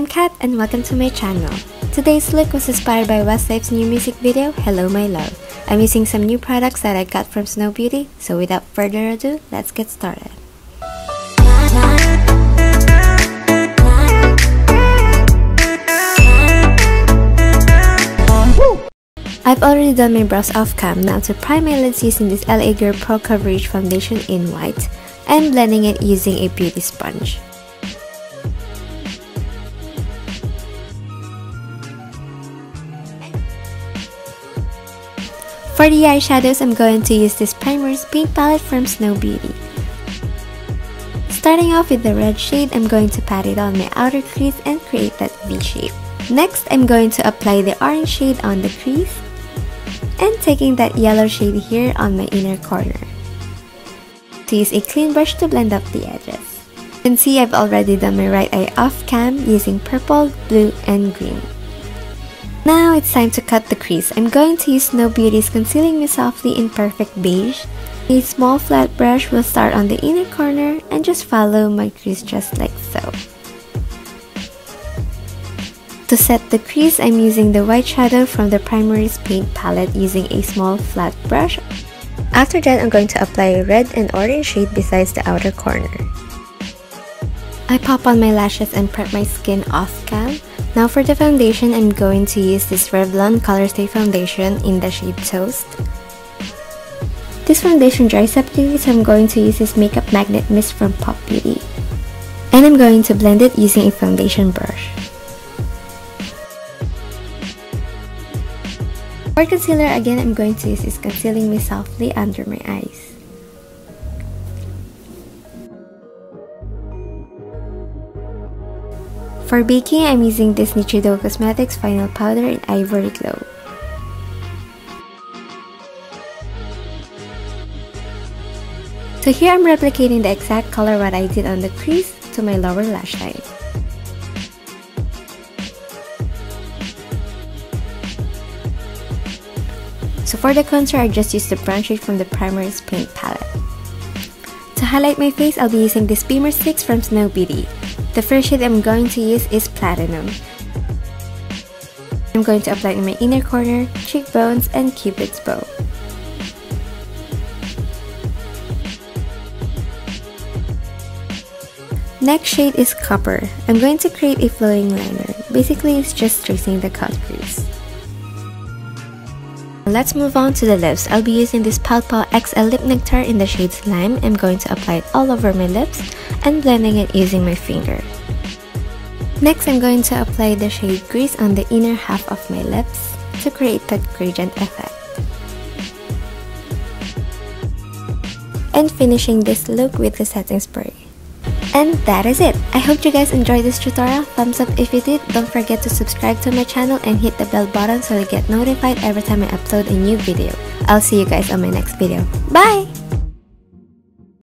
Kat and welcome to my channel. Today's look was inspired by Westlife's new music video, Hello My Love. I'm using some new products that I got from Snoe Beauty, so without further ado, let's get started. I've already done my brows off cam. Now to prime my lids using this LA Girl Pro Coverage Foundation in white and blending it using a beauty sponge. For the eyeshadows, I'm going to use this Primaries paint palette from Snoe Beauty. Starting off with the red shade, I'm going to pat it on my outer crease and create that V shape. Next, I'm going to apply the orange shade on the crease and taking that yellow shade here on my inner corner. To use a clean brush to blend up the edges. You can see I've already done my right eye off cam using purple, blue, and green. Now it's time to cut the crease. I'm going to use Snoe Beauty's Concealing Me Softly in Perfect Beige. A small flat brush will start on the inner corner and just follow my crease just like so. To set the crease, I'm using the white shadow from the Primaries paint palette using a small flat brush. After that, I'm going to apply red and orange shade besides the outer corner. I pop on my lashes and prep my skin off cam. Now for the foundation, I'm going to use this Revlon Colorstay foundation in the shade Toast. This foundation dries up quickly, so I'm going to use this Makeup Magnet Mist from Pop Beauty. And I'm going to blend it using a foundation brush. For concealer, again, I'm going to use this Concealing Me Softly under my eyes. For baking, I'm using this Nichido Cosmetics Final Powder in Ivory Glow. So here I'm replicating the exact color what I did on the crease to my lower lash line. So for the contour, I just used the brown shade from the Primaries paint palette. To highlight my face, I'll be using this Beamer 6 from Snoe Beauty. The first shade I'm going to use is Platinum. I'm going to apply it in my inner corner, cheekbones, and Cupid's bow. Next shade is Copper. I'm going to create a flowing liner. Basically, it's just tracing the cut crease. Let's move on to the lips. I'll be using this PoutPow XL Lip Nectar in the shade Slime. I'm going to apply it all over my lips and blending it using my finger. Next, I'm going to apply the shade Crease on the inner half of my lips to create that gradient effect. And finishing this look with the setting spray. And that is it! I hope you guys enjoyed this tutorial. Thumbs up if you did. Don't forget to subscribe to my channel and hit the bell button so you get notified every time I upload a new video. I'll see you guys on my next video. Bye!